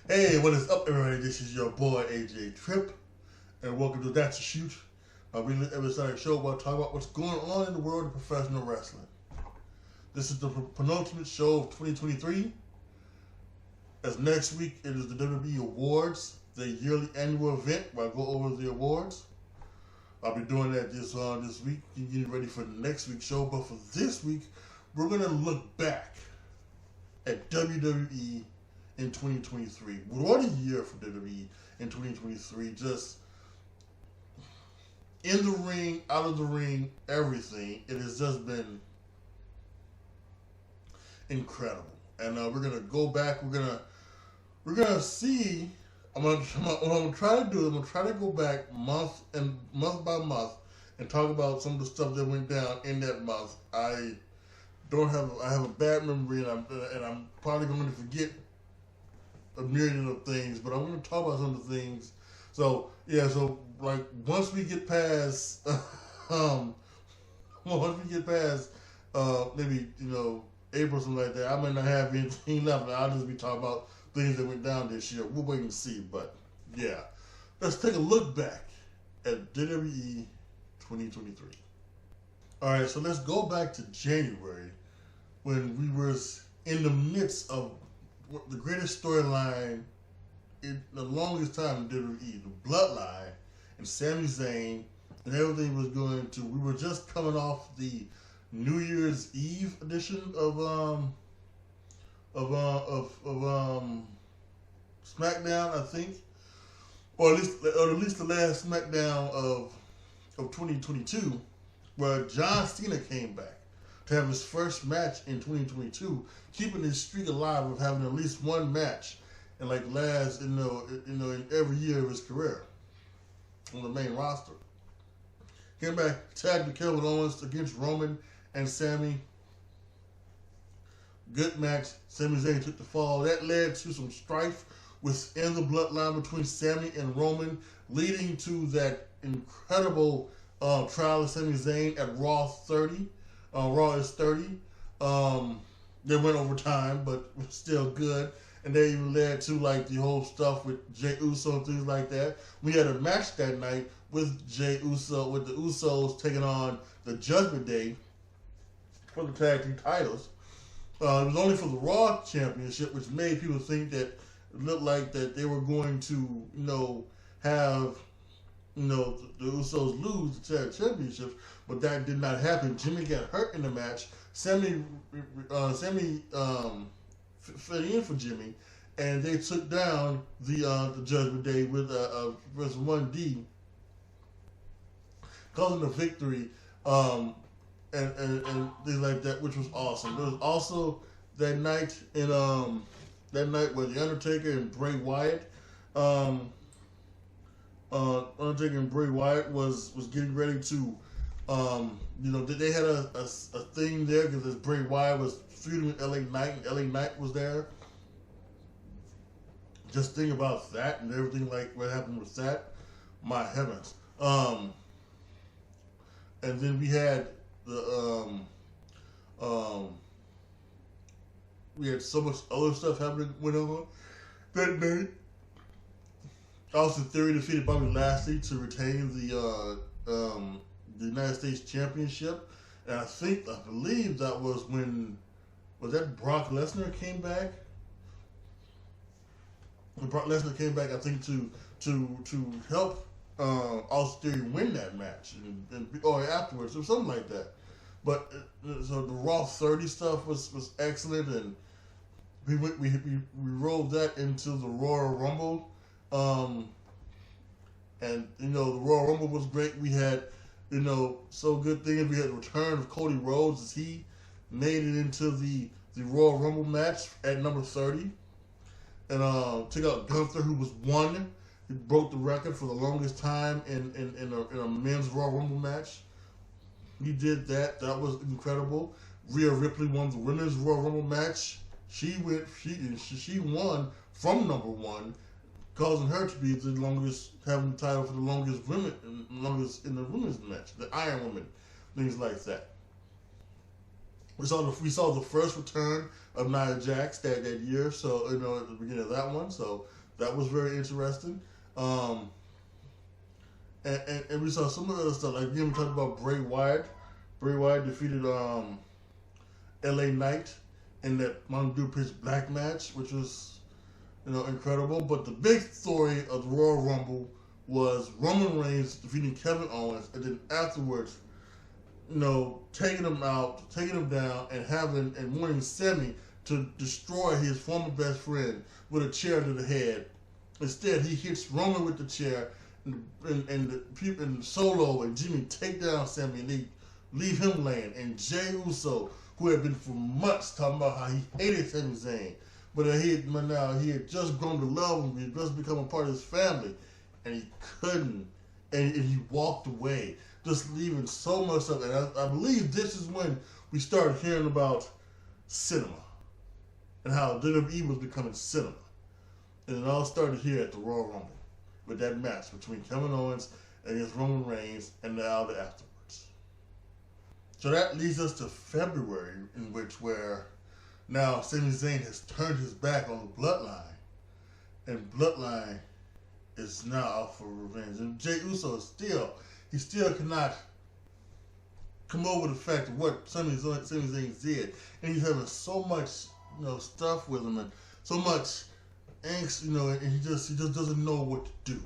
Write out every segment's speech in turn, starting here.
Hey, what is up, everybody? This is your boy AJTRIP, and welcome to That's a Shoot, a really episodic show where I talk about what's going on in the world of professional wrestling. This is the penultimate show of 2023. As next week it is the WWE Awards, the yearly annual event where I go over the awards. I'll be doing that this week, getting ready for next week's show. But for this week, we're gonna look back at WWE in 2023. What a year for WWE in 2023. Just in the ring, out of the ring, everything. It has just been incredible. And we're gonna go back. We're gonna see. What I'm gonna try to do is I'm gonna try to go back month by month and talk about some of the stuff that went down in that month. I have a bad memory, and I'm probably going to forget a myriad of things, but I'm going to talk about some of the things. So yeah, so like once we get past maybe April, something like that, I might not have anything left. I'll just be talking about things that went down this year. We'll wait and see. But yeah, let's take a look back at WWE 2023. All right, so let's go back to January when we were in the midst of the greatest storyline in the longest time in WWE, the Bloodline and Sami Zayn, and everything was going to. We were just coming off the New Year's Eve edition of SmackDown, I think, or at least the last SmackDown of 2022, where John Cena came back to have his first match in 2022, keeping his streak alive of having at least one match in like last in every year of his career on the main roster. Came back, tagged with Kevin Owens against Roman and Sami. Good match. Sami Zayn took the fall. That led to some strife within the bloodline between Sami and Roman, leading to that incredible trial of Sami Zayn at Raw 30. Raw is 30. They went over time, but still good. And they even led to like the whole stuff with Jey Uso and things like that. We had a match that night with Jey Uso, with the Usos taking on the Judgment Day for the tag team titles. It was only for the Raw Championship, which made people think that it looked like that they were going to, have the Usos lose the tag championships, but that did not happen. Jimmy got hurt in the match. Sami fit in for Jimmy, and they took down the Judgment Day with versus 1D, causing a victory, and things like that, which was awesome. There was also that night where the Undertaker and Bray Wyatt. Undertaker and Bray Wyatt was getting ready to, they had a thing there because Bray Wyatt was feuding with LA Knight, and LA Knight was there. Just think about that and everything like what happened with that. My heavens. And then we had we had so much other stuff went on that night. Austin Theory defeated Bobby Lashley to retain the United States Championship, and I believe that was when Brock Lesnar came back. When Brock Lesnar came back, I think to help Austin Theory win that match, or afterwards or something like that. But so the Raw 30 stuff was excellent, and we rolled that into the Royal Rumble. And the Royal Rumble was great. We had so good things. We had the return of Cody Rhodes as he made it into the Royal Rumble match at number 30, and took out Gunther, who was one. He broke the record for the longest time in a men's Royal Rumble match. He did that. That was incredible. Rhea Ripley won the women's Royal Rumble match. She won from number one, causing her to be the longest, having the title for the longest in the women's match, the Iron Woman, things like that. We saw the first return of Nia Jax that year, so at the beginning of that one, so that was very interesting. And we saw some of the other stuff. Like again, we talked about Bray Wyatt. Bray Wyatt defeated LA Knight in that Mountain Dew Pitch Black match, which was incredible. But the big story of the Royal Rumble was Roman Reigns defeating Kevin Owens, and then afterwards, taking him out, taking him down, and wanting Sami to destroy his former best friend with a chair to the head. Instead, he hits Roman with the chair, and the people in Solo and Jimmy take down Sami, and they leave him laying. And Jey Uso, who had been for months talking about how he hated Sami Zayn, but now he had just grown to love him, he had just become a part of his family, and he couldn't, and he walked away, just leaving so much stuff. And I believe this is when we started hearing about cinema and how WWE was becoming cinema. And it all started here at the Royal Rumble with that match between Kevin Owens against Roman Reigns and the hour afterwards. So that leads us to February, where now Sami Zayn has turned his back on the Bloodline, and Bloodline is now out for revenge. And Jey Uso still cannot come over the fact of what Sami Zayn did, and he's having so much stuff with him and so much angst, and he just doesn't know what to do.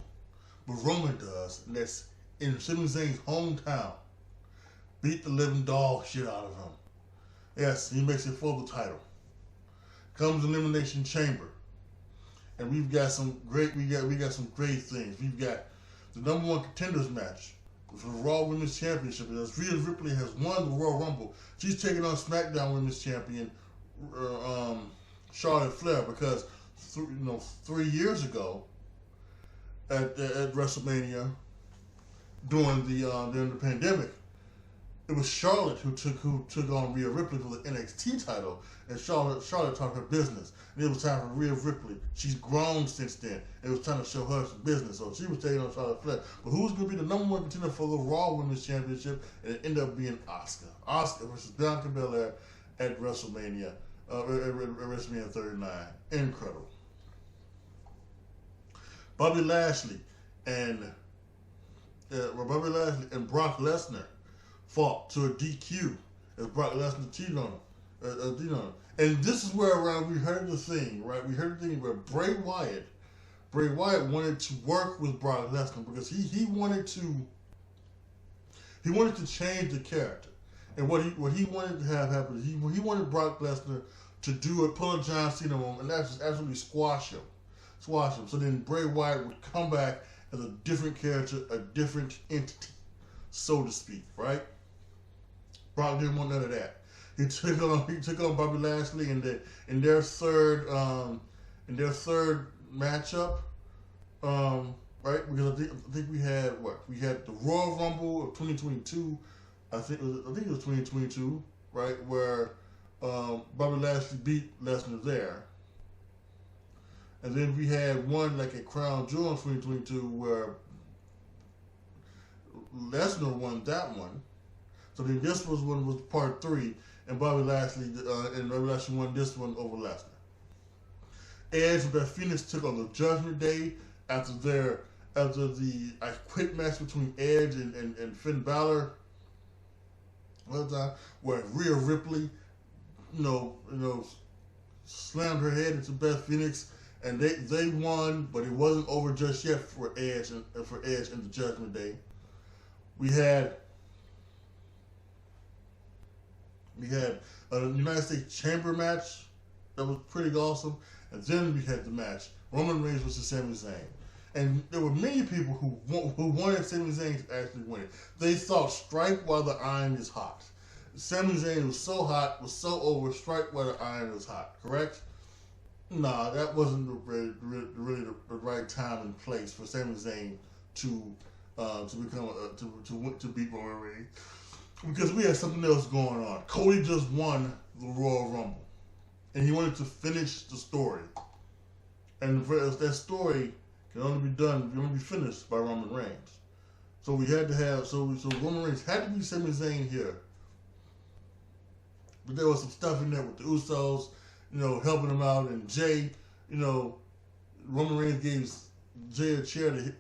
But Roman does, and that's in Sami Zayn's hometown. Beat the living dog shit out of him. Yes, he makes it for the title. Comes Elimination Chamber, and we've got some great things. We've got the #1 contenders match for the Raw Women's Championship. As Rhea Ripley has won the Royal Rumble, she's taking on SmackDown Women's Champion Charlotte Flair, because 3 years ago at WrestleMania during the pandemic, it was Charlotte who took on Rhea Ripley for the NXT title, and Charlotte taught her business. And it was time for Rhea Ripley. She's grown since then. It was time to show her some business. So she was taking on Charlotte Flair. But who's going to be the #1 contender for the Raw Women's Championship? And it ended up being Asuka. Asuka versus Bianca Belair at WrestleMania. At WrestleMania 39. Incredible. Bobby Lashley and Brock Lesnar fought to a DQ as Brock Lesnar cheated on him. And this is where we heard the thing, right? We heard the thing where Bray Wyatt wanted to work with Brock Lesnar because he wanted to change the character. And what he wanted to have happen is he wanted Brock Lesnar to pull a John Cena on him, and that's just absolutely squash him. So then Bray Wyatt would come back as a different character, a different entity, so to speak, right? Brock didn't want none of that. He took on Bobby Lashley in their third matchup, right? Because I think we had the Royal Rumble of 2022. I think it was 2022, right? Where Bobby Lashley beat Lesnar there. And then we had one like at Crown Jewel in 2022 where Lesnar won that one. So then this was part 3, and Bobby Lashley won this one over Lesnar. Edge and Beth Phoenix took on the Judgment Day after the I Quit match between Edge and Finn Balor. Where Rhea Ripley, slammed her head into Beth Phoenix, and they won, but it wasn't over just yet for Edge and the Judgment Day. We had a United States Chamber match that was pretty awesome, and then we had the match Roman Reigns versus Sami Zayn. And there were many people who wanted Sami Zayn to actually win it. They thought strike while the iron is hot. Sami Zayn was so hot, was so over, strike while the iron is hot, correct? Nah, that wasn't really the right time and place for Sami Zayn to beat Roman Reigns, because we had something else going on. Cody just won the Royal Rumble, and he wanted to finish the story, and that story can only be finished by Roman Reigns. So Roman Reigns had to be Sami Zayn here But there was some stuff in there with the Usos, helping them out, and Jay, Roman Reigns gave Jay a chair to hit.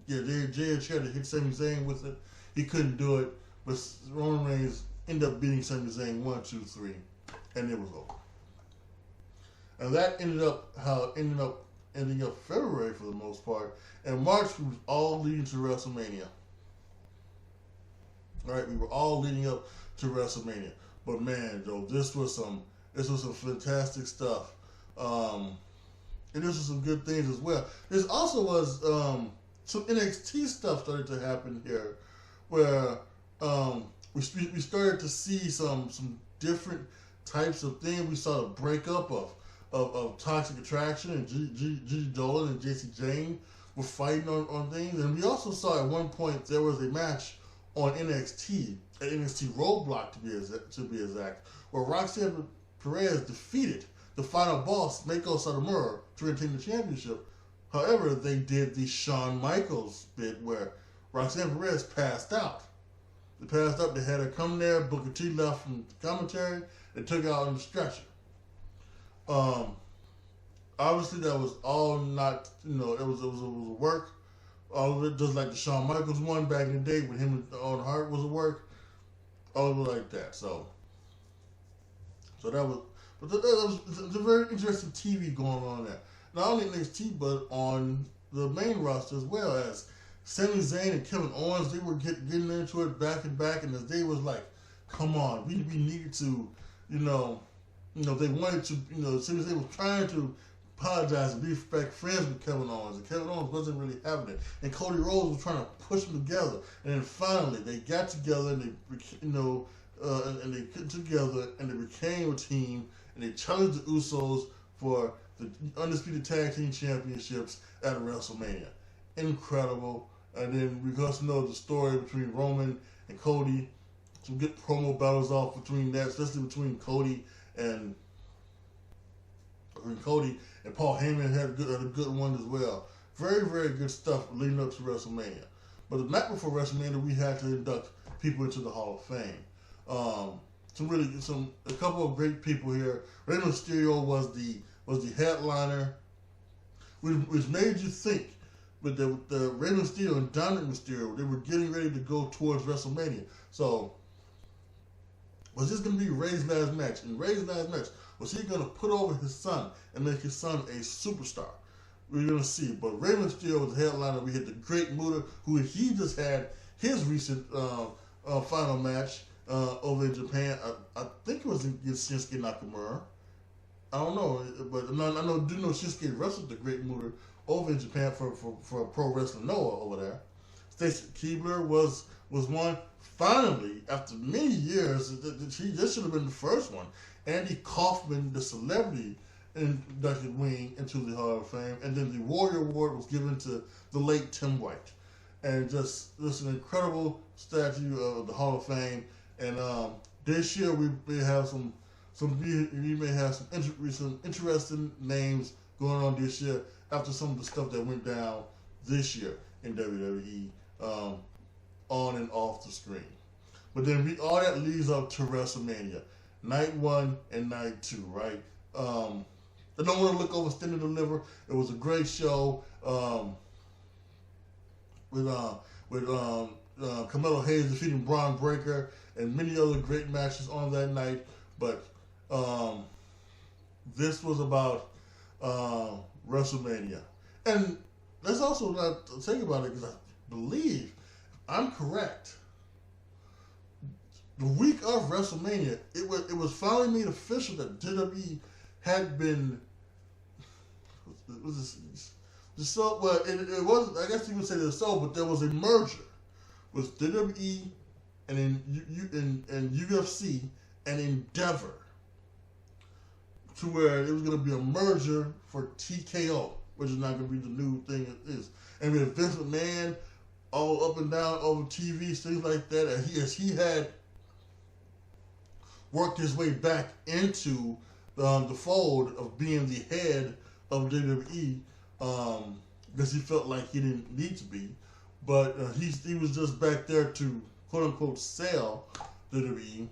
Yeah, Jay a chair to hit Sami Zayn with it. He couldn't do it, but Roman Reigns ended up beating Sami Zayn 1, 2, 3, and it was over. And that ended up ending up February for the most part, and March was all leading to WrestleMania. All right, we were all leading up to WrestleMania, but man, Joe, this was some fantastic stuff. And this was some good things as well. This also was some NXT stuff started to happen here, where we started to see some different types of things. We saw the breakup of Toxic Attraction, and Gigi Dolan and JC Jane were fighting on things. And we also saw at one point there was a match on NXT, at NXT Roadblock to be exact, where Roxanne Perez defeated the final boss, Meiko Satomura, to retain the championship. However, they did the Shawn Michaels bit where Roxanne Perez passed out. They passed out, they had her come there, Booker T left from commentary, and took her out on the stretcher. Obviously that was all not, it was a work. All of it, just like the Shawn Michaels one back in the day when him and Owen Hart was a work. All of it like that. So that was, but that was a very interesting TV going on there. Not only NXT, but on the main roster as well, as Sami Zayn and Kevin Owens, they were getting into it back and back, and as they was like, come on, we needed to, they wanted to, Sami Zayn was trying to apologize and be back friends with Kevin Owens, and Kevin Owens wasn't really having it, and Cody Rhodes was trying to push them together, and then finally they got together and they, and they got together and they became a team, and they challenged the Usos for the Undisputed Tag Team Championships at WrestleMania. Incredible. And then we also know the story between Roman and Cody. Some good promo battles off between that, especially between Cody and Paul Heyman had a good one as well. Very, very good stuff leading up to WrestleMania. But the night before WrestleMania, we had to induct people into the Hall of Fame. A couple of great people here. Rey Mysterio was the headliner, which made you think. But the Rey Mysterio and Dominic Mysterio, they were getting ready to go towards WrestleMania. So, was this going to be Rey's last match? And Rey's last match, was he going to put over his son and make his son a superstar? We're going to see. But Rey Mysterio was the headliner. We had the Great Muta, who he just had his recent final match over in Japan. I think it was against Shinsuke Nakamura. I don't know, but I know Shinsuke wrestled the Great Muta over in Japan for Pro Wrestling Noah over there. Stacy Keibler was one. Finally, after many years, this should have been the first one. Andy Kaufman, the celebrity, inducted Wing into the Hall of Fame, and then the Warrior Award was given to the late Tim White. And just an incredible statue of the Hall of Fame. And this year we may have some interesting names going on this year after some of the stuff that went down this year in WWE on and off the screen. But then all that leads up to WrestleMania, night 1 and night 2, right? I don't want to look over Stand and Deliver. It was a great show with Carmelo Hayes defeating Braun Breaker and many other great matches on that night. But this was about WrestleMania. And let's also not think about it, because I believe I'm correct. The week of WrestleMania, it was finally made official that WWE had been. It was, I guess you would say the so, but there was a merger with WWE and UFC and Endeavor, to where it was going to be a merger for TKO, which is not going to be the new thing it is. And with Vince McMahon all up and down over TV, things like that, as he had worked his way back into the fold of being the head of WWE, because he felt like he didn't need to be, but he was just back there to quote unquote sell WWE.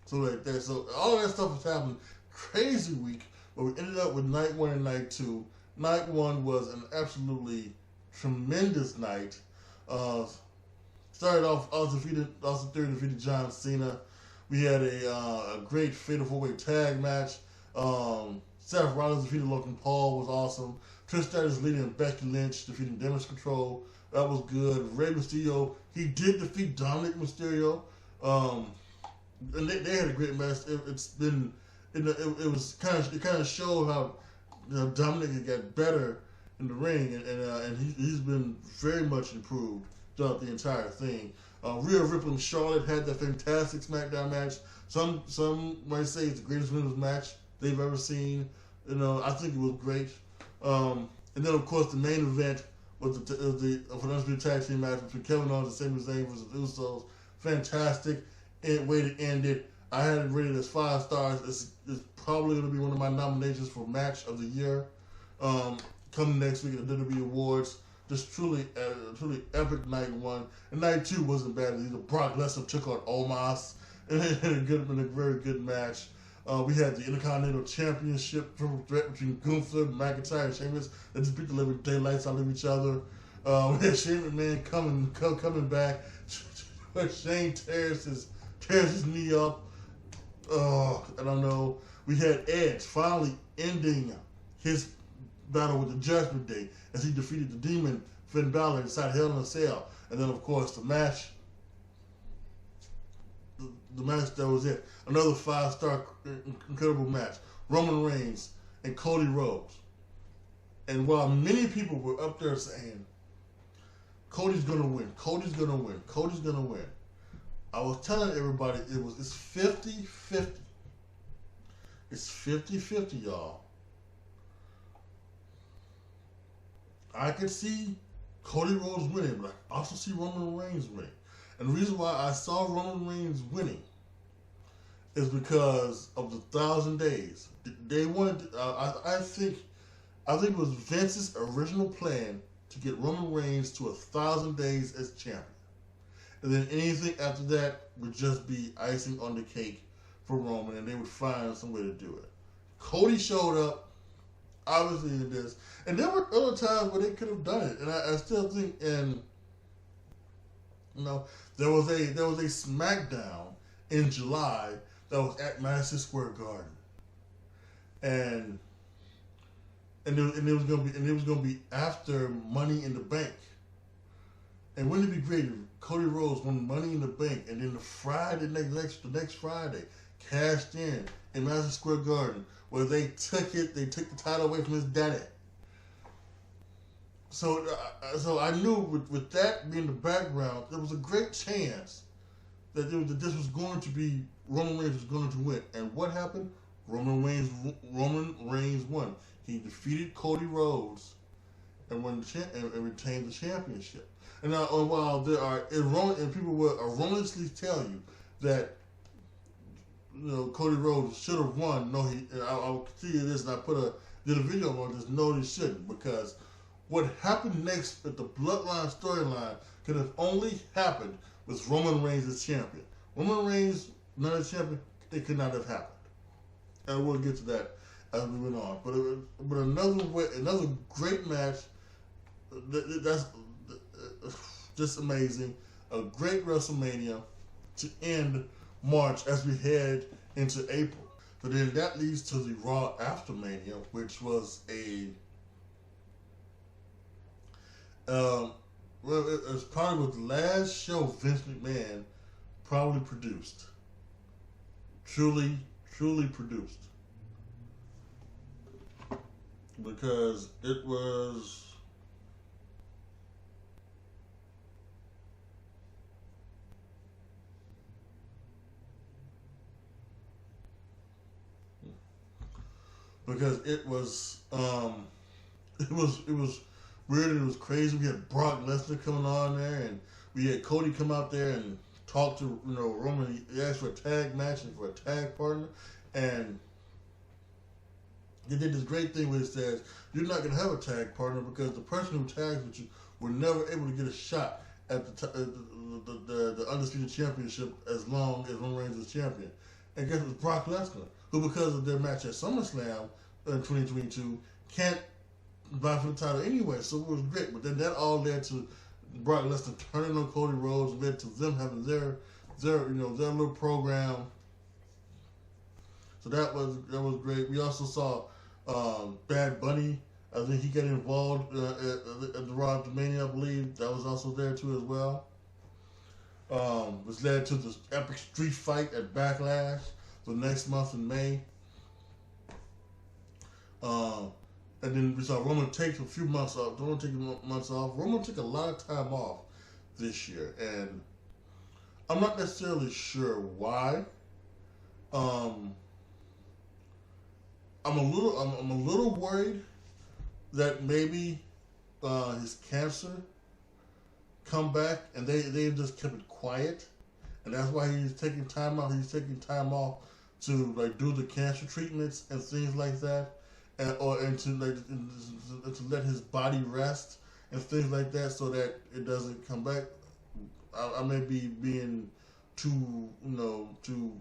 So like that. So all that stuff was happening. Crazy week, but we ended up with night 1 and night 2. Night 1 was an absolutely tremendous night. Started off, Austin Theory defeated John Cena. We had a great fatal 4-way tag match. Seth Rollins defeated Logan Paul, was awesome. Trish Stratus leading Becky Lynch, defeating Damage Control. That was good. Rey Mysterio, he did defeat Dominic Mysterio. And they had a great match. It kind of showed how Dominic had got better in the ring, and he's been very much improved throughout the entire thing. Rhea Ripley and Charlotte had that fantastic SmackDown match. Some might say it's the greatest women's match they've ever seen. I think it was great. And then of course the main event was the Undisputed Tag Team match between Kevin Owens and Sami Zayn versus the Usos. Fantastic way to end it. I had it rated as 5 stars. It's probably going to be one of my nominations for Match of the Year coming next week at the WWE Awards. Just truly epic night 1. And night 2 wasn't bad either. Brock Lesnar took on Omos and it had a very good match. We had the Intercontinental Championship triple threat between Gunther, McIntyre, and Sheamus. They just beat the living daylights out of each other. We had Shane McMahon coming back. Shane tears his knee up. I don't know. We had Edge finally ending his battle with the Judgment Day as he defeated the Demon Finn Balor inside Hell in a Cell. And then of course the match that was it. Another 5-star incredible match. Roman Reigns and Cody Rhodes. And while many people were up there saying, Cody's gonna win, Cody's gonna win, Cody's gonna win, I was telling everybody it's 50-50. It's 50-50, y'all. I could see Cody Rhodes winning, but I also see Roman Reigns winning. And the reason why I saw Roman Reigns winning is because of the 1,000 days. They wanted, I think it was Vince's original plan to get Roman Reigns to 1,000 days as champion. And then anything after that would just be icing on the cake for Roman, and they would find some way to do it. Cody showed up, obviously, in this. And there were other times where they could have done it. And I still think, there was a SmackDown in July that was at Madison Square Garden, and it was gonna be after Money in the Bank. And wouldn't it be great if Cody Rhodes won Money in the Bank, and then the next Friday cashed in Madison Square Garden, where they took the title away from his daddy. So I knew with that being the background, there was a great chance that this was going to be Roman Reigns was going to win. And what happened? Roman Reigns won. He defeated Cody Rhodes and retained the championship. And now, while there are people will erroneously tell you that Cody Rhodes should have won. No, I'll see this, and I did a video on this. No, he shouldn't, because what happened next with the Bloodline storyline could have only happened with Roman Reigns as champion. Roman Reigns not as champion, it could not have happened. And we'll get to that as we went on. But another great match. That's just amazing. A great WrestleMania to end March as we head into April. So then that leads to the Raw after Mania, which was it was probably the last show Vince McMahon probably produced. Truly produced. Because it was weird and it was crazy. We had Brock Lesnar coming on there, and we had Cody come out there and talk to Roman. He asked for a tag match and for a tag partner, and they did this great thing where it says you're not going to have a tag partner because the person who tags with you were never able to get a shot at the Undisputed Championship as long as Roman Reigns is champion. And guess it's Brock Lesnar, who because of their match at SummerSlam in 2022 can't vie for the title anyway. So it was great. But then that all led to Brock Lesnar turning on Cody Rhodes, led to them having their little program. So that was great. We also saw Bad Bunny. I think he got involved at the Raw after Mania, I believe. That was also there too as well. Which led to this epic street fight at Backlash the next month in May. And then we saw Roman take a few months off. Roman took a lot of time off this year, and I'm not necessarily sure why. I'm a little worried that maybe his cancer come back, and they just kept it quiet, and that's why he's taking time out. He's taking time off to like do the cancer treatments and things like that, and to let his body rest and things like that, so that it doesn't come back. I may be being too too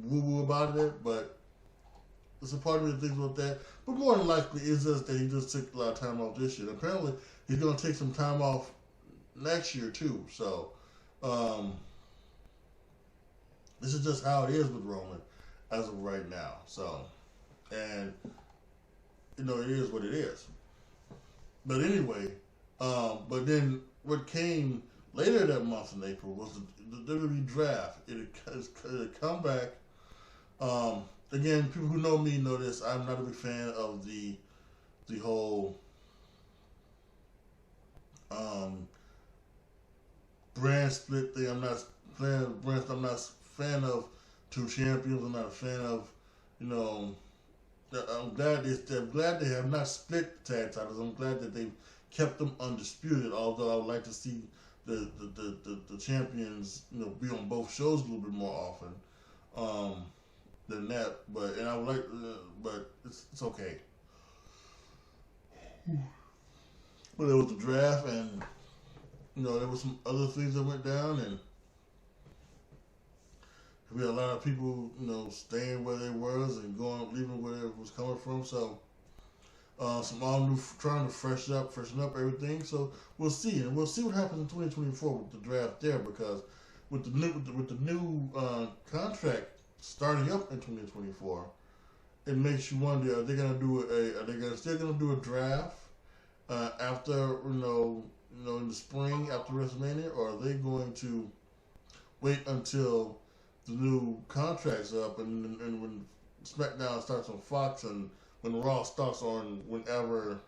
woo woo about it, but it's a part of me that thinks about that. But more than likely, it's just that he just took a lot of time off this year. And apparently, he's going to take some time off next year too. So this is just how it is with Roman as of right now. So, and it is what it is. But anyway, but then what came later that month in April was the WWE draft. It had come back. Again, people who know me know this. I'm not a big fan of the whole brand split thing. I'm not fan of two champions. I'm not a fan of, I'm glad they have not split the tag titles. I'm glad that they've kept them undisputed. Although I would like to see the champions, be on both shows a little bit more often than that. But I would like, but it's okay. But there was the draft, and there was some other things that went down, and we had a lot of people, staying where they was and leaving where it was coming from. So some all new, trying to freshen up everything. So we'll see, and we'll see what happens in 2024 with the draft there, because with the new contract starting up in 2024, it makes you wonder: are they still gonna do a draft after in the spring after WrestleMania, or are they going to wait until the new contract's up and when SmackDown starts on Fox and when Raw starts on whenever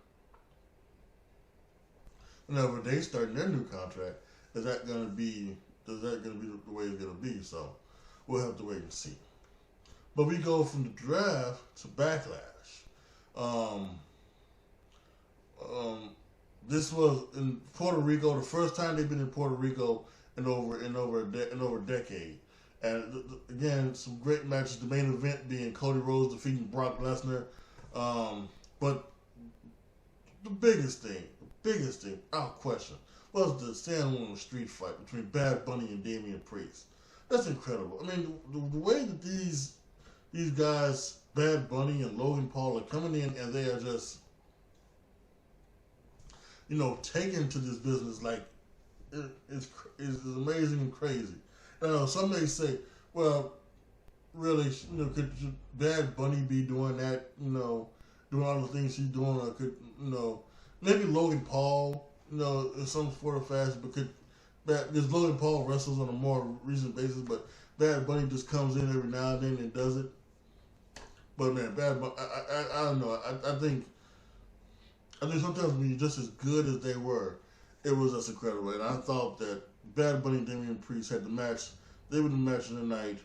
they start their new contract? Is that gonna be the way it's gonna be? So we'll have to wait and see. But we go from the draft to Backlash. This was in Puerto Rico, the first time they've been in Puerto Rico in over a decade. And again, some great matches. The main event being Cody Rhodes defeating Brock Lesnar. But the biggest thing, without question, was the standalone street fight between Bad Bunny and Damian Priest. That's incredible. I mean, the way that these guys, Bad Bunny and Logan Paul, are coming in and they are just, taken to this business like it's amazing and crazy. Some may say, well, really, could Bad Bunny be doing that? Doing all the things he's doing, or could maybe Logan Paul, in some sort of fashion, because Logan Paul wrestles on a more recent basis, but Bad Bunny just comes in every now and then and does it. But man, Bad Bunny, I don't know. I think sometimes when you're just as good as they were, it was just incredible. And I thought that Bad Bunny and Damian Priest had the match. They were the match of the night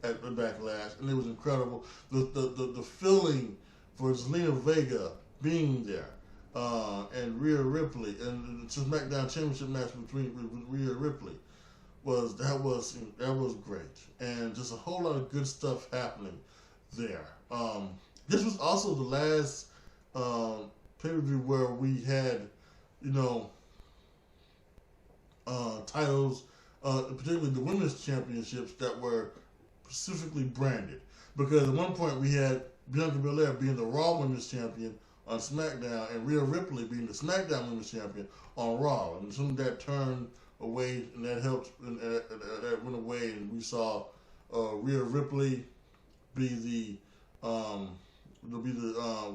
at the Backlash, and it was incredible. The feeling for Zelina Vega being there, and Rhea Ripley, and the SmackDown Championship match with Rhea Ripley was great, and just a whole lot of good stuff happening there. This was also the last pay-per-view where we had titles particularly the women's championships that were specifically branded. Because at one point we had Bianca Belair being the Raw Women's Champion on SmackDown and Rhea Ripley being the SmackDown Women's Champion on Raw. And soon that turned away, and that helped, and that went away, and we saw Rhea Ripley be the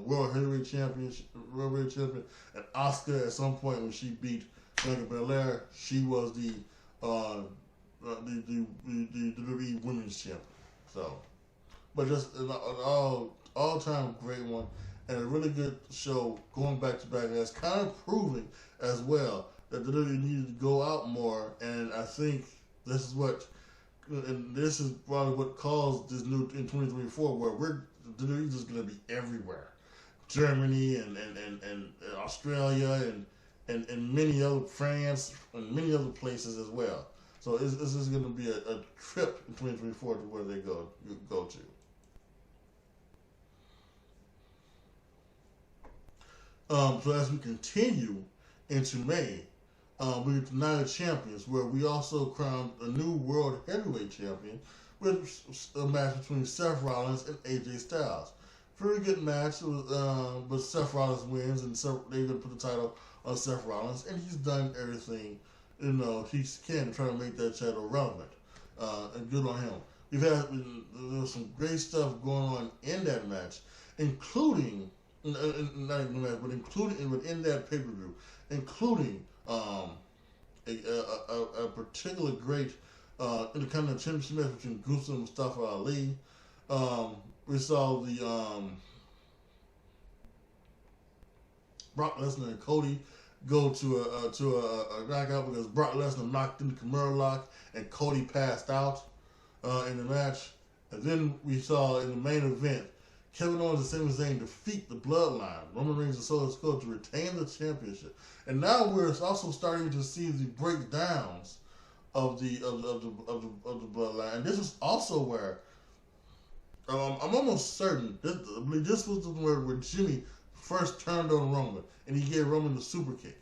World Heavyweight Champion, and Asuka at some point when she beat Bianca Belair, she was the WWE Women's Champion. So, but just an all-time great one, and a really good show going back to back. And it's kind of proving as well that WWE needed to go out more, and I think this is probably what caused this new in 2024, where WWE is going to be everywhere, Germany and Australia and many other, France and many other places as well. So this is going to be a trip in 2024 to where they go to. So as we continue into May, we get the Night of Champions, where we also crowned a new World Heavyweight Champion with a match between Seth Rollins and AJ Styles. Very good match, but Seth Rollins wins, and they're going to put the title on Seth Rollins, and he's done everything he can to try to make that title relevant, and good on him. There's some great stuff going on in that match, including not even the match, but including within that pay-per-view, including a particular great Intercontinental Championship match between Gunther and Mustafa Ali. We saw the Brock Lesnar and Cody go to a knockout because Brock Lesnar knocked in the Kimura lock and Cody passed out in the match. And then we saw in the main event Kevin Owens and Sami Zayn defeat the Bloodline, Roman Reigns and Solo Sikoa, to retain the championship. And now we're also starting to see the breakdowns of the Bloodline. And this is also where I'm almost certain this was the where Jimmy first turned on Roman and he gave Roman the super kick,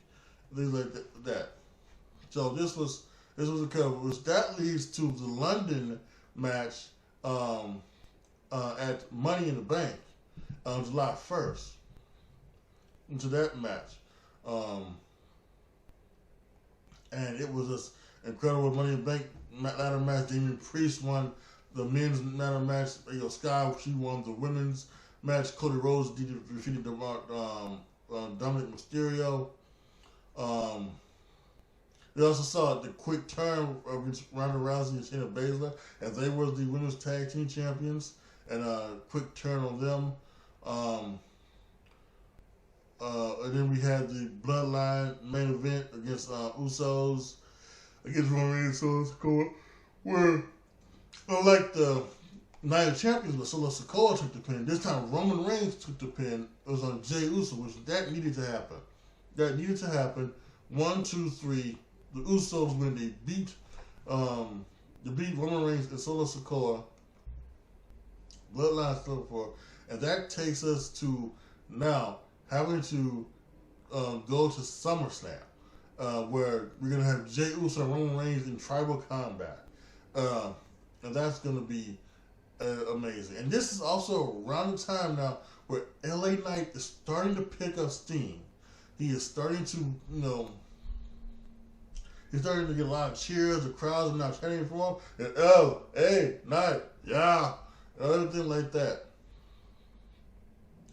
things like that. So this was a cover, which that leads to the London match at Money in the Bank on July 1st. Into that match, and it was this incredible Money in the Bank ladder match. Damian Priest won the men's ladder match. Sky, she won the women's match. Cody Rhodes defeated Dominic Mysterio. We also saw the quick turn of Ronda Rousey and Shayna Baszler, as they were the women's tag team champions, and a quick turn on them. And then we had the Bloodline main event against Usos, against Roman Reigns and Solo Sikoa, where, unlike the Night of Champions, where Solo Sikoa took the pin, this time Roman Reigns took the pin. It was on Jey Uso, which that needed to happen. That needed to happen. 1, 2, 3. The Usos win. They beat Roman Reigns and Solo Sikoa. Bloodline still for, and that takes us to now having to go to SummerSlam, where we're gonna have Jey Uso and Roman Reigns in tribal combat, and that's gonna be amazing. And this is also around the time now where LA Knight is starting to pick up steam. He is starting to, he's starting to get a lot of cheers. The crowds are now chanting for him. And LA Knight, yeah. Everything like that.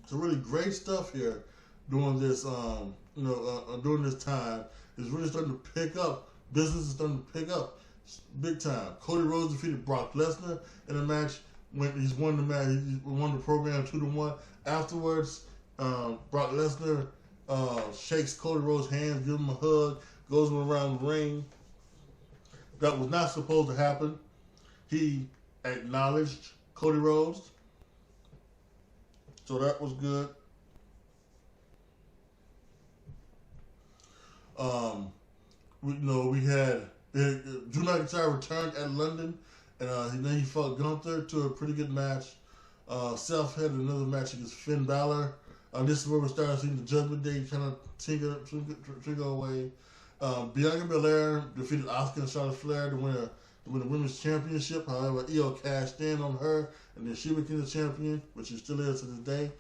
So really great stuff here during this, during this time. It's really starting to pick up. Business is starting to pick up big time. Cody Rhodes defeated Brock Lesnar in a match when he's won the match. He won the program 2-1. Afterwards, Brock Lesnar shakes Cody Rhodes' hand, gives him a hug, goes him around the ring. That was not supposed to happen. He acknowledged Cody Rhodes, so that was good. We had Drew McIntyre returned at London, and then he fought Gunther to a pretty good match. Seth had another match against Finn Balor. This is where we started seeing the Judgment Day kind of trigger away. Bianca Belair defeated Asuka and Charlotte Flair to win the women's championship. However, Io cashed in on her, and then she became the champion, which she still is to this day.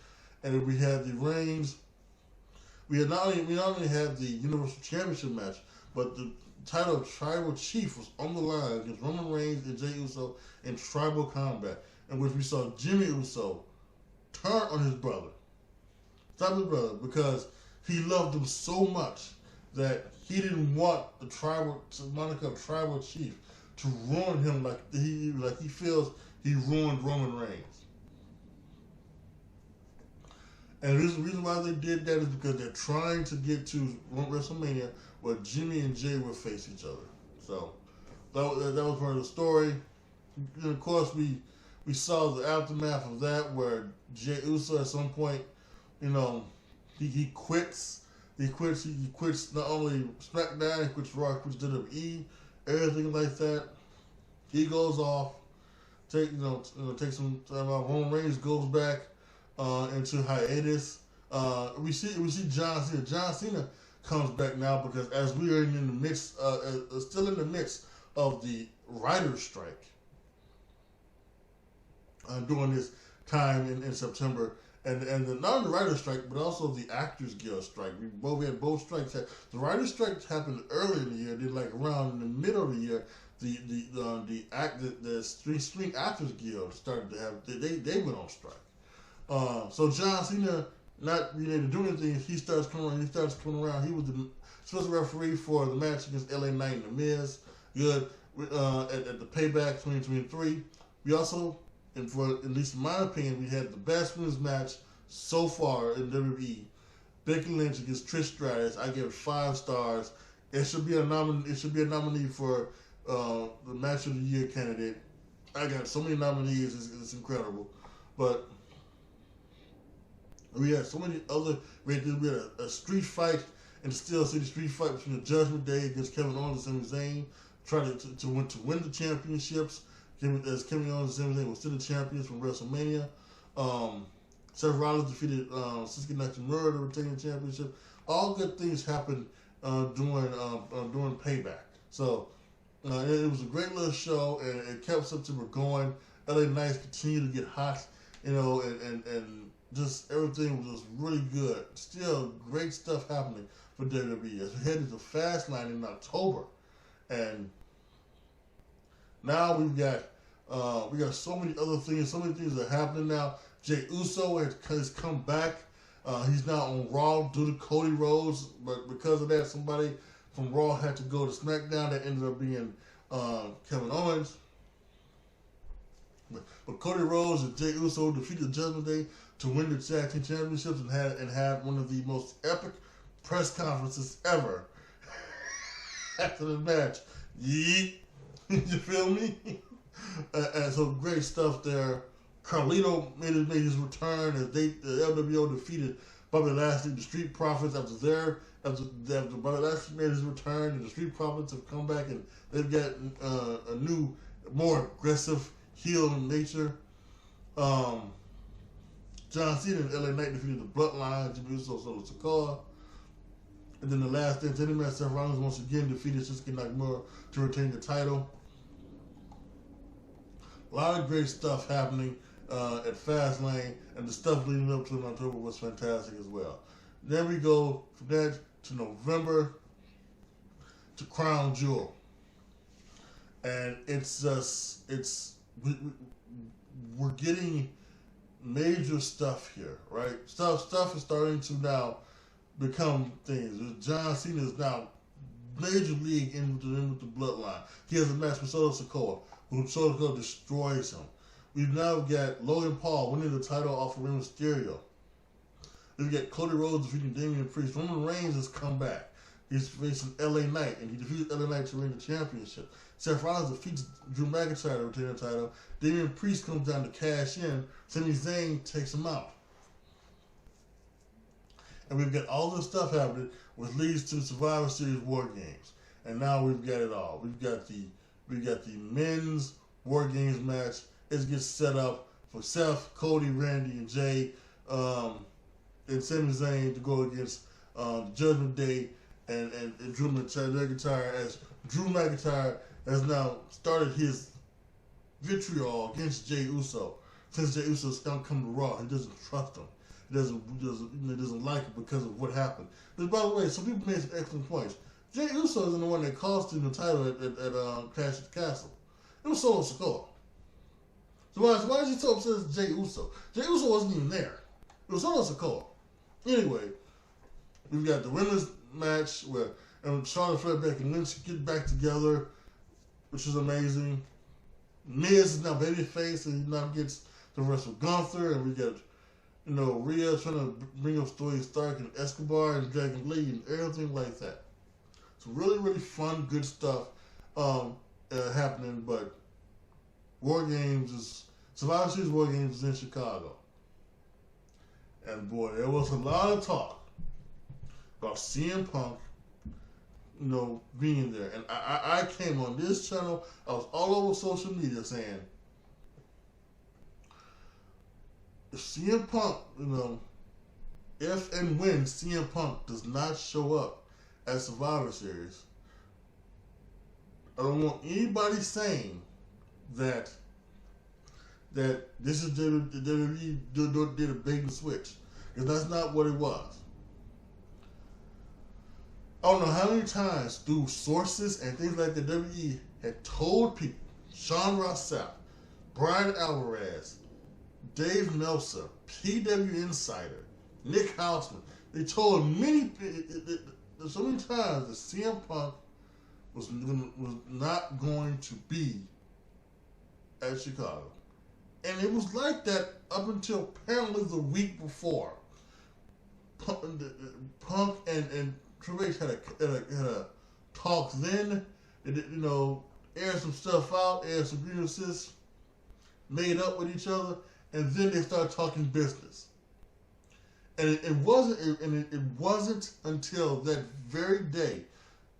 And then we had the reigns. We not only had the Universal Championship match, but the title of Tribal Chief was on the line against Roman Reigns and Jey Uso in Tribal Combat, in which we saw Jimmy Uso turn on his brother. Stop his brother because he loved him so much that he didn't want the moniker of Tribal Chief to ruin him like he feels he ruined Roman Reigns. And the reason why they did that is because they're trying to get to WrestleMania where Jimmy and Jay will face each other. So that was part of the story. And of course, we saw the aftermath of that where Jey Uso at some point, he quits. He quits not only SmackDown, he quits Raw, he quits WWE, everything like that. He goes off, takes some time off. Roman Reigns goes back into hiatus. We see John Cena. John Cena comes back now because as we are in the midst, still in the midst of the writer's strike during this time in September. And not only the writer's strike, but also the Actors Guild strike. We had both strikes. The writer's strike happened early in the year. Then, like around in the middle of the year, the Screen Actors Guild started to have they went on strike. So John Cena not being able to do anything, he starts coming around. He was the special referee for the match against LA Knight and The Miz. Good at the Payback 2023. We also, and for at least in my opinion, we had the best women's match so far in WWE. Becky Lynch against Trish Stratus. I give it 5 stars. It should be a nominee for the Match of the Year candidate. I got so many nominees. It's incredible. But we had so many other. We had a street fight in the Steel City street fight between the Judgment Day against Kevin Owens and Sami Zayn, trying to win the championships. As Kevin Owens and Sami Zayn were still the champions from WrestleMania. Seth Rollins defeated Shinsuke Nakamura to retain the championship. All good things happened during Payback. So it was a great little show, and it kept September going. LA Knights continued to get hot, and just everything was just really good. Still great stuff happening for WWE. As we head into Fastlane in October, and now we got so many other things. So many things are happening now. Jey Uso has come back. He's now on Raw due to Cody Rhodes, but because of that, somebody from Raw had to go to SmackDown. That ended up being Kevin Owens. But Cody Rhodes and Jey Uso defeated the Judgment Day to win the tag team championships and had one of the most epic press conferences ever after the match. Yeet. You feel me? And so great stuff there. Carlito made his return as the LWO defeated Bobby Lashley, the Street Profits after Bobby Lashley made his return, and the Street Profits have come back and they've got a new, more aggressive heel in nature. John Cena and LA Knight defeated the Bloodline, Jimmy Uso, Solo Sikoa. And then the last thing, Seth Rollins once again defeated Shinsuke Nakamura to retain the title. A lot of great stuff happening at Fastlane, and the stuff leading up to in October was fantastic as well. Then we go from that to November to Crown Jewel, and we're getting major stuff here, right? Stuff is starting to now become things. John Cena is now major league in with the Bloodline. He has a match with Solo Sikoa, who Solo Sikoa destroys him. We've now got Logan Paul winning the title off of Rey Mysterio. We've got Cody Rhodes defeating Damian Priest. Roman Reigns has come back. He's facing LA Knight, and he defeated LA Knight to win the championship. Seth Rollins defeats Drew McIntyre to retain the title. Damian Priest comes down to cash in. Sami Zayn takes him out. And we've got all this stuff happening, which leads to Survivor Series War Games. And now we've got it all. We've got the men's War Games match. It gets set up for Seth, Cody, Randy, and Jay, and Sami Zayn to go against the Judgment Day and Drew McIntyre has now started his vitriol against Jey Uso. Since Jey Uso's come to Raw, he doesn't trust him. He doesn't like it because of what happened. But by the way, some people made some excellent points. Jey Uso isn't the one that cost him the title at Clash at the Castle. It was Solo Sikoa. So why is he so upset as Jey Uso? Jey Uso wasn't even there. It was Solo Sikoa. Anyway, we've got the women's match where Charlotte Flair, Becky Lynch get back together, which is amazing. Miz is now babyface, and he now gets to wrestle Gunther, and we got Rhea trying to bring up Story Stark and Escobar and Dragon Lee and everything like that. So really, really fun, good stuff happening. But Survivor Series War Games is in Chicago, and boy, there was a lot of talk about CM Punk, being there. And I came on this channel, I was all over social media saying, if CM Punk, if and when CM Punk does not show up at Survivor Series, I don't want anybody saying that this is WWE did a bait and switch, because that's not what it was. I don't know how many times through sources and things like the WWE had told people, Sean Ross Sapp, Brian Alvarez, Dave Meltzer, PW Insider, Nick Hausman, they told so many times that CM Punk was not going to be at Chicago. And it was like that up until apparently the week before. Punk and Triple H had a talk then, aired some stuff out, aired some grievances, made up with each other, and then they started talking business. And it wasn't until that very day,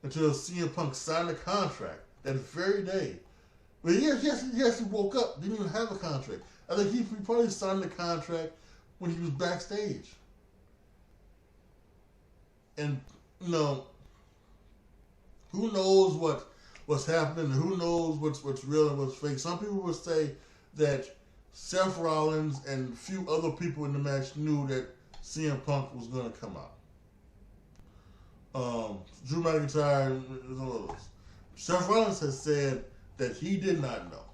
until CM Punk signed a contract, that very day. But he actually woke up, didn't even have a contract. I think he probably signed the contract when he was backstage. And who knows what's happening, and who knows what's real and what's fake. Some people would say that Seth Rollins and a few other people in the match knew that CM Punk was going to come out. Drew McIntyre and others. Seth Rollins has said that he did not know,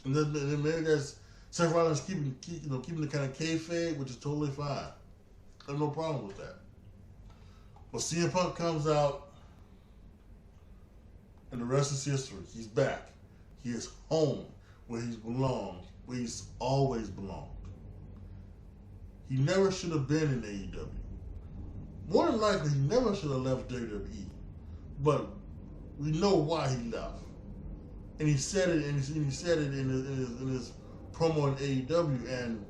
and then maybe that's Seth Rollins keeping the kind of kayfabe, which is totally fine. I have no problem with that. But CM Punk comes out, and the rest is history. He's back. He is home where he's belonged, where he's always belonged. He never should have been in AEW. More than likely, he never should have left WWE. But we know why he left, and he said it. And he said it in his promo in AEW. And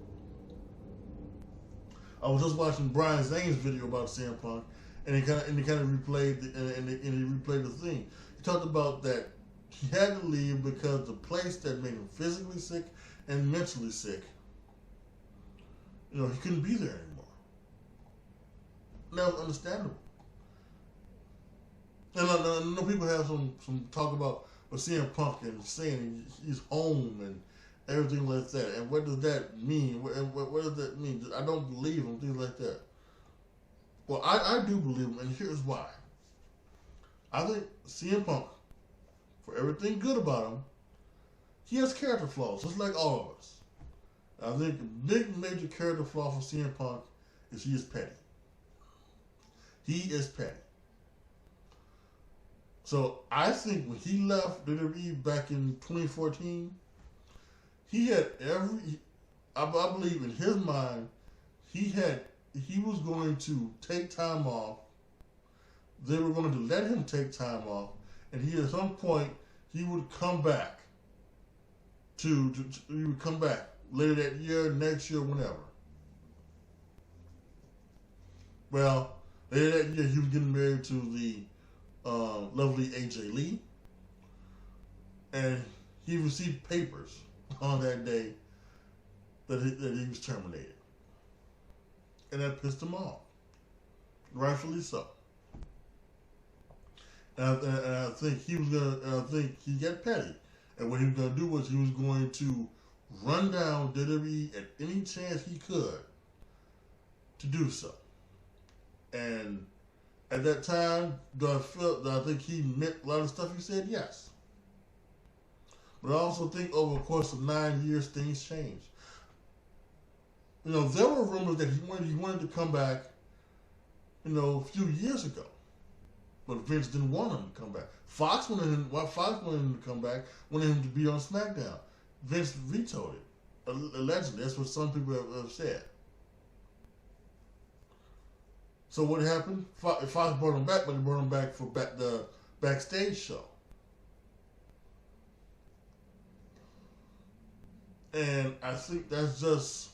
I was just watching Brian Zane's video about CM Punk, and he kind of replayed the thing. He talked about that he had to leave because the place that made him physically sick and mentally sick, he couldn't be there anymore. And that was understandable. And I know people have some talk about CM Punk and saying he's home and everything like that. And what does that mean? What does that mean? I don't believe him, things like that. Well, I do believe him, and here's why. I think CM Punk, for everything good about him, he has character flaws, just like all of us. I think the big major character flaw for CM Punk is he is petty. He is petty. So I think when he left WWE back in 2014, he had I believe in his mind, he was going to take time off. They were going to let him take time off, and at some point he would come back he would come back later that year, next year, whenever. Well, later that year he was getting married to the lovely AJ Lee, and he received papers on that day that he was terminated, and that pissed him off, rightfully so. And I think he was gonna. And I think he got petty. And what he was gonna do was he was going to run down WWE at any chance he could to do so. And at that time, do I think he meant a lot of stuff he said? Yes. But I also think over the course of 9 years, things changed. There were rumors that he wanted to come back, a few years ago. But Vince didn't want him to come back. Fox wanted him to come back, wanted him to be on SmackDown. Vince vetoed it. Allegedly, that's what some people have said. So what happened? Fox brought him back, but they brought him back for the backstage show. And I think that's just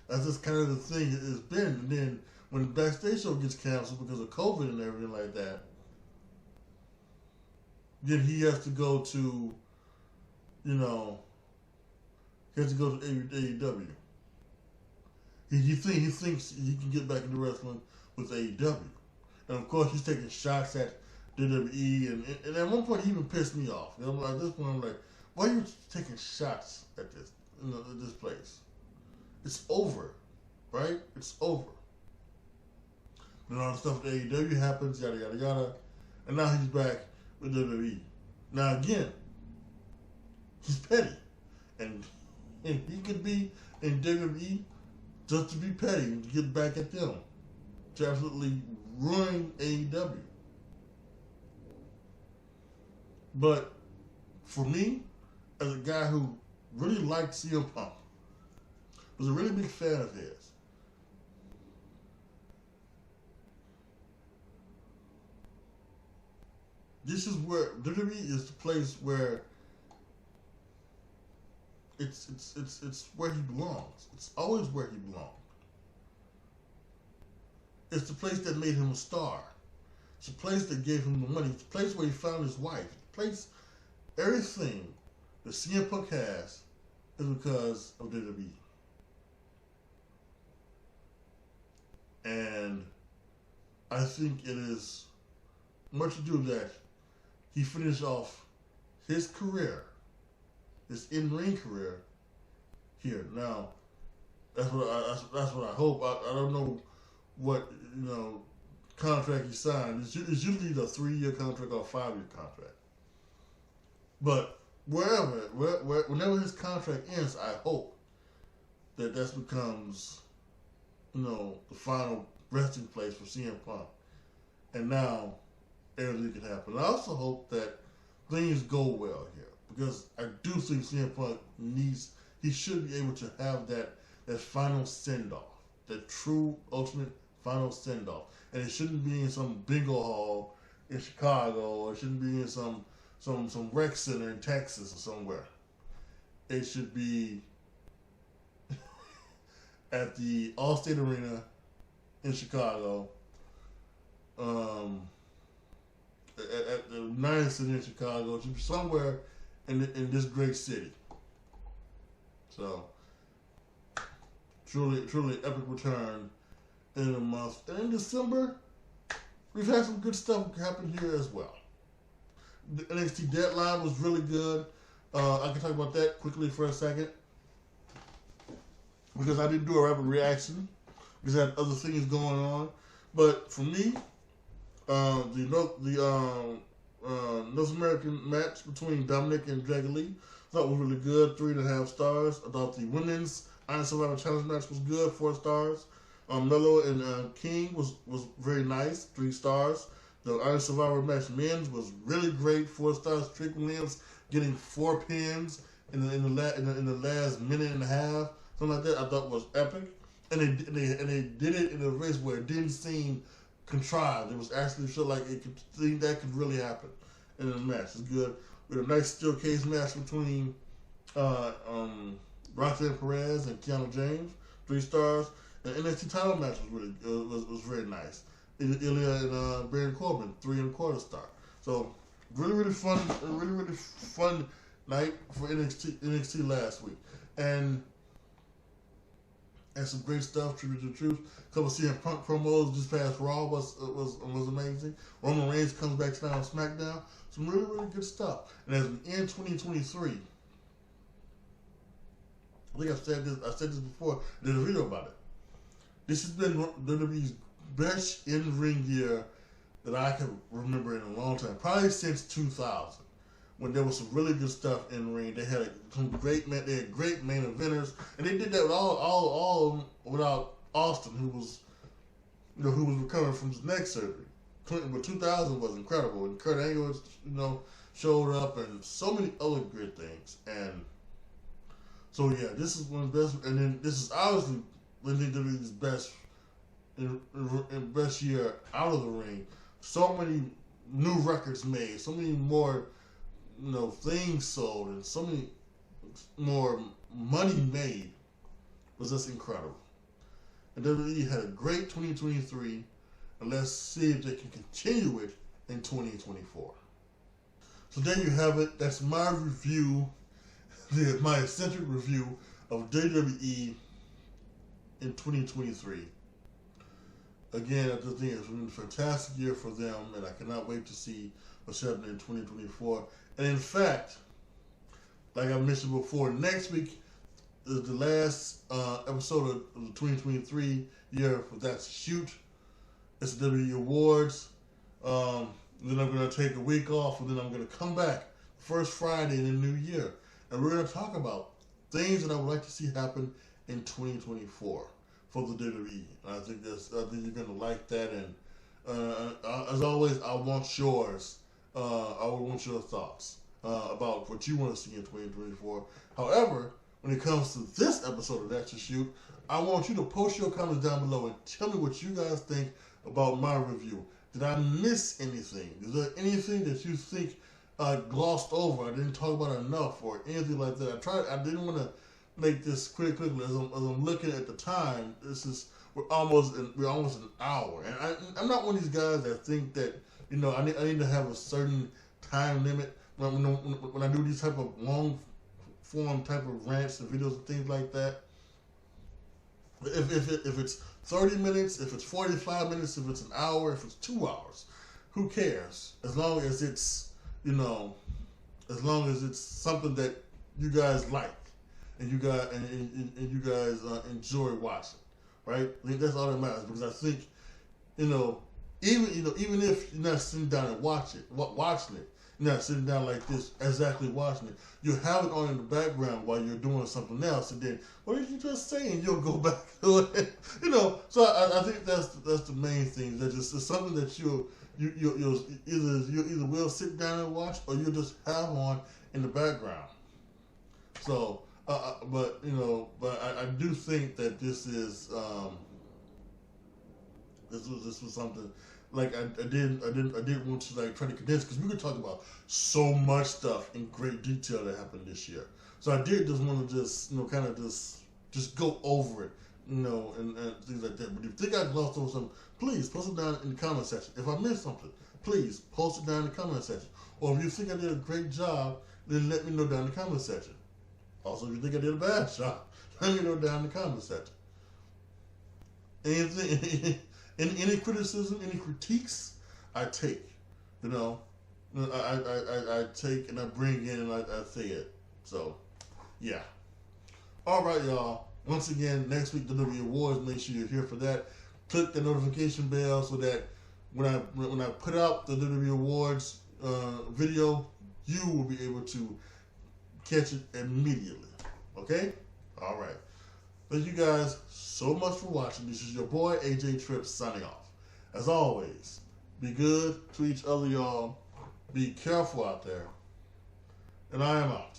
kind of the thing it's been. And then when the backstage show gets canceled because of COVID and everything like that, then he has to go to, AEW. He thinks he can get back into wrestling with AEW. And of course, he's taking shots at WWE. And at one point, he even pissed me off. At this point, I'm like, why are you taking shots at this, at this place? It's over, right? It's over. And all the stuff at AEW happens, yada, yada, yada. And now he's back with WWE. Now, again, he's petty. And he could be in WWE just to be petty and to get back at them. To absolutely ruin AEW. But for me, as a guy who really liked CM Punk, was a really big fan of his, this is where WWE is the place where it's where he belongs. It's always where he belonged. It's the place that made him a star. It's the place that gave him the money. It's the place where he found his wife. It's the place, everything that CM Punk has is because of WWE. And I think it is much ado that he finished off his career, his in-ring career, here. Now, that's what I hope. I don't know what contract he signed. It's usually a 3-year contract or a 5-year contract. But whenever his contract ends, I hope that becomes the final resting place for CM Punk. And now everything can happen. I also hope that things go well here, because I do think CM Punk he should be able to have that final send-off, that true ultimate final send-off. And it shouldn't be in some bingo hall in Chicago, or it shouldn't be in some rec center in Texas or somewhere. It should be at the Allstate Arena in Chicago, at the United Center in Chicago. It should be somewhere in this great city. So, truly epic return in a month. And in December, we've had some good stuff happen here as well. The NXT deadline was really good. I can talk about that quickly for a second, because I didn't do a rapid reaction because I had other things going on. But for me, the North American match between Dominic and Dragon Lee I thought was really good, 3.5 stars. I thought the women's Iron Survivor Challenge match was good, 4 stars. Melo and King was very nice, 3 stars. The Iron Survivor match men's was really great, 4 stars. Trick Williams getting 4 pins in the last minute and a half, something like that, I thought was epic. And they did it in a race where it didn't seem contrived. It was actually felt like that could really happen in the match. It's good. We had a nice steel cage match between Roxanne Perez and Kiana James, 3 stars. The NXT title match was really was very nice. Ilya and Baron Corbin, 3.25 stars. So really fun night for NXT last week. And and some great stuff. Tribute to the Truth. A couple of CM Punk promos this past Raw was amazing. Roman Reigns comes back tonight on SmackDown. Some really, really good stuff. And as we end 2023, I think I said this before. Did a video about it. This has been WWE's best in-ring year that I can remember in a long time. Probably since 2000, when there was some really good stuff in the ring. They had some great main eventers, and they did that with all without Austin, who was recovering from his neck surgery. But 2000 was incredible, and Kurt Angle showed up, and so many other great things. And so yeah, this is one of the best, and then this is obviously WWE's best year out of the ring. So many new records made, so many more things sold, and so many more money made. It was just incredible. And WWE had a great 2023, and let's see if they can continue it in 2024. So there you have it. That's my review, my eccentric review of WWE in 2023. Again, I just think it's been a fantastic year for them, and I cannot wait to see what's happening in 2024. And in fact, like I mentioned before, next week is the last episode of the 2023 year for That's a Shoot. It's the WWE Awards. Then I'm going to take a week off, and then I'm going to come back first Friday in the new year. And we're going to talk about things that I would like to see happen in 2024 for the WWE. And I think you're going to like that. And as always, I want yours. I would want your thoughts about what you want to see in 2024. However, when it comes to this episode of That's a Shoot, I want you to post your comments down below and tell me what you guys think about my review. Did I miss anything? Is there anything that you think I glossed over, I didn't talk about enough, or anything like that? I didn't want to make this quickly. As I'm looking at the time, we're almost an hour, and I'm not one of these guys that think that I need to have a certain time limit when I do these type of long form type of rants and videos and things like that. If it's 30 minutes, if it's 45 minutes, if it's an hour, if it's 2 hours, who cares? As long as it's something that you guys like and you guys enjoy watching, right? I think that's all that matters, because I think even if you're not sitting down and watching it, you're not sitting down like this exactly watching it, you have it on in the background while you're doing something else, and then what did you just say? And you'll go back to it, So I think that's the main thing. That it's something that you'll either will sit down and watch, or you'll just have on in the background. So, but I do think that this is this was something. Like I did want to try to condense, because we could talk about so much stuff in great detail that happened this year. So I did just want to just go over it, and things like that. But if you think I glossed over something, please post it down in the comment section. If I missed something, please post it down in the comment section. Or if you think I did a great job, then let me know down in the comment section. Also, if you think I did a bad job, let me know down in the comment section. Anything. Any criticism, any critiques, I take. I take and I bring in and I say it. So, yeah. All right, y'all. Once again, next week, the WWE Awards. Make sure you're here for that. Click the notification bell so that when I put out the WWE Awards video, you will be able to catch it immediately. Okay? All right. Thank you guys so much for watching. This is your boy, AJTRIP, signing off. As always, be good to each other, y'all. Be careful out there. And I am out.